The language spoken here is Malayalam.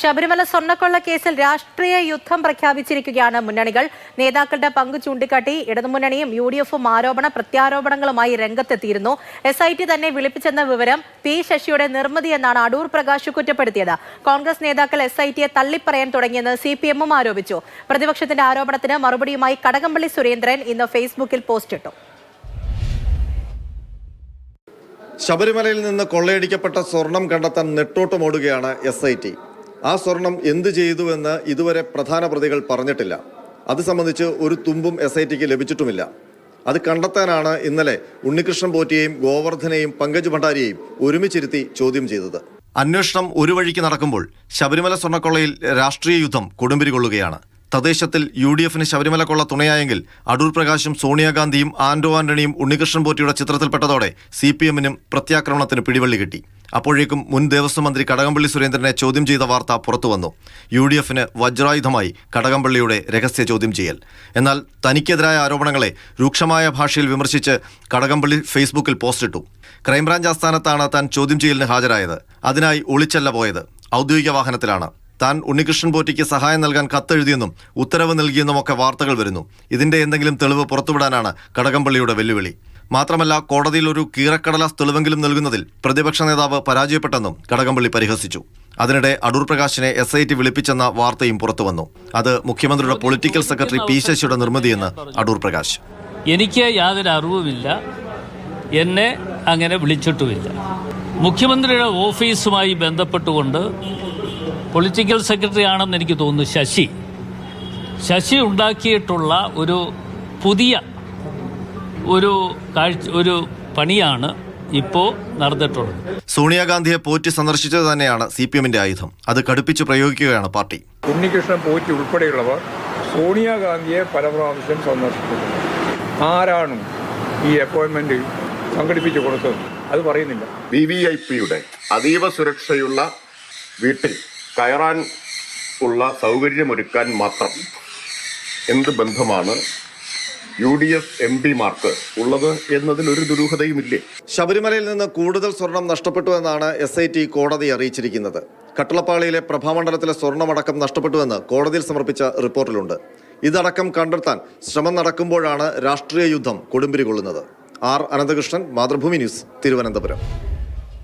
ശബരിമല സ്വർണ്ണക്കൊള്ള കേസിൽ രാഷ്ട്രീയ യുദ്ധം പ്രഖ്യാപിച്ചിരിക്കുകയാണ് മുന്നണികൾ. നേതാക്കളുടെ പങ്ക് ചൂണ്ടിക്കാട്ടി ഇടതുമുന്നണിയും UDFും ആരോപണ പ്രത്യാരോപണങ്ങളുമായി രംഗത്തെത്തിയിരുന്നു. SIT തന്നെ വിളിപ്പിച്ചെന്ന വിവരം P. ശശിയുടെ നിർമ്മിതിയെന്നാണ് അടൂർ പ്രകാശ് കുറ്റപ്പെടുത്തിയത്. കോൺഗ്രസ് നേതാക്കൾ SITയെ തള്ളിപ്പറയാൻ തുടങ്ങിയെന്ന് CPMും ആരോപിച്ചു. പ്രതിപക്ഷത്തിന്റെ ആരോപണത്തിന് മറുപടിയുമായി കടകംപള്ളി സുരേന്ദ്രൻ ഇന്ന് ഫേസ്ബുക്കിൽ പോസ്റ്റിട്ടു. ശബരിമലയിൽ നിന്ന് കൊള്ളയടിക്കപ്പെട്ട സ്വർണം കണ്ടെത്താൻ നെട്ടോട്ടമോടുകയാണ് SIT. ആ സ്വർണം എന്ത് ചെയ്തുവെന്ന് ഇതുവരെ പ്രധാന പ്രതികൾ പറഞ്ഞിട്ടില്ല. അത് സംബന്ധിച്ച് ഒരു തുമ്പും SITക്ക് ലഭിച്ചിട്ടുമില്ല. അത് കണ്ടെത്താനാണ് ഇന്നലെ ഉണ്ണികൃഷ്ണൻ പോറ്റിയെയും ഗോവർദ്ധനെയും പങ്കജ് ഭണ്ഡാരിയെയും ഒരുമിച്ചിരുത്തി ചോദ്യം ചെയ്തത്. അന്വേഷണം ഒരു വഴിക്ക് നടക്കുമ്പോൾ ശബരിമല സ്വർണ്ണക്കൊള്ളയിൽ രാഷ്ട്രീയ യുദ്ധം കൊടുമ്പിരി കൊള്ളുകയാണ്. തദ്ദേശത്തിൽ UDFന് ശബരിമല കൊള്ള തുണയായെങ്കിൽ അടൂർ പ്രകാശും സോണിയാഗാന്ധിയും ആന്റോ ആന്റണിയും ഉണ്ണികൃഷ്ണൻ പോറ്റിയുടെ ചിത്രത്തിൽപ്പെട്ടതോടെ CPMനും പ്രത്യാക്രമണത്തിന് പിടിവള്ളി കിട്ടി. അപ്പോഴേക്കും മുൻ ദേവസ്വം മന്ത്രി കടകംപള്ളി സുരേന്ദ്രനെ ചോദ്യം ചെയ്ത വാർത്ത പുറത്തുവന്നു. UDFന് വജ്രായുധമായി കടകംപള്ളിയുടെ രഹസ്യ ചോദ്യം ചെയ്യൽ. എന്നാൽ തനിക്കെതിരായ ആരോപണങ്ങളെ രൂക്ഷമായ ഭാഷയിൽ വിമർശിച്ച് കടകംപള്ളി ഫേസ്ബുക്കിൽ പോസ്റ്റിട്ടു. ക്രൈംബ്രാഞ്ച് ആസ്ഥാനത്താണ് താൻ ചോദ്യം ചെയ്യലിന് ഹാജരായത്. അതിനായി ഒളിച്ചല്ല പോയത്, ഔദ്യോഗിക വാഹനത്തിലാണ്. താൻ ഉണ്ണികൃഷ്ണൻ പോറ്റിക്ക് സഹായം നൽകാൻ കത്തെഴുതിയെന്നും ഉത്തരവ് നൽകിയെന്നുമൊക്കെ വാർത്തകൾ വരുന്നു. ഇതിന്റെ എന്തെങ്കിലും തെളിവ് പുറത്തുവിടാനാണ് കടകംപള്ളിയുടെ വെല്ലുവിളി. മാത്രമല്ല, കോടതിയിൽ ഒരു കീറക്കടലാസ് തെളിവെങ്കിലും നൽകുന്നതിൽ പ്രതിപക്ഷ നേതാവ് പരാജയപ്പെട്ടെന്നും കടകംപള്ളി പരിഹസിച്ചു. അതിനിടെ അടൂർ പ്രകാശിനെ SIT വിളിപ്പിച്ചെന്ന വാർത്തയും പുറത്തുവന്നു. അത് മുഖ്യമന്ത്രിയുടെ പൊളിറ്റിക്കൽ സെക്രട്ടറി P. ശശിയുടെ നിർമ്മിതിയെന്ന് അടൂർ പ്രകാശ്. എനിക്ക് യാതൊരു അറിവുമില്ല, എന്നെ അങ്ങനെ വിളിച്ചിട്ടുമില്ല. മുഖ്യമന്ത്രിയുടെ ഓഫീസുമായി ബന്ധപ്പെട്ടുകൊണ്ട് പൊളിറ്റിക്കൽ സെക്രട്ടറി ആണെന്ന് എനിക്ക് തോന്നുന്നു ശശി ഉണ്ടാക്കിയിട്ടുള്ള ഒരു പുതിയ ഒരു പണിയാണ് ഇപ്പോൾ നടന്നിട്ടുള്ളത്. സോണിയാഗാന്ധിയെ പോറ്റി സന്ദർശിച്ചത് തന്നെയാണ് CPMന്റെ ആയുധം. അത് കടുപ്പിച്ച് പ്രയോഗിക്കുകയാണ് പാർട്ടി. ഉണ്ണികൃഷ്ണൻ പോറ്റി ഉൾപ്പെടെയുള്ളവർ സോണിയാഗാന്ധിയെ പല പ്രാവശ്യം സന്ദർശിച്ചിട്ടുണ്ട്. ആരാണ് ഈ അപ്പോയിന്റ്മെന്റ് സംഘടിപ്പിച്ചു കൊടുത്തത് അത് പറയുന്നില്ല. VVIPയുടെ അതീവ സുരക്ഷയുള്ള വീട്ടിൽ കയറാൻ ഉള്ള സൗകര്യമൊരുക്കാൻ മാത്രം എന്ത് ബന്ധമാണ് UDF MPമാർക്ക് ഉള്ളത് എന്നതിലൊരു ദുരൂഹതയുമില്ലേ? ശബരിമലയിൽ നിന്ന് കൂടുതൽ സ്വർണം നഷ്ടപ്പെട്ടു എന്നാണ് SIT കോടതിയെ അറിയിച്ചിരിക്കുന്നത്. കട്ടളപ്പാളിയിലെ പ്രഭാമണ്ഡലത്തിലെ സ്വർണ്ണമടക്കം നഷ്ടപ്പെട്ടുവെന്ന് കോടതിയിൽ സമർപ്പിച്ച റിപ്പോർട്ടിലുണ്ട്. ഇതടക്കം കണ്ടെത്താൻ ശ്രമം നടക്കുമ്പോഴാണ് രാഷ്ട്രീയ യുദ്ധം കൊടുമ്പിരി കൊള്ളുന്നത്. R. അനന്തകൃഷ്ണൻ, മാതൃഭൂമി ന്യൂസ്, തിരുവനന്തപുരം.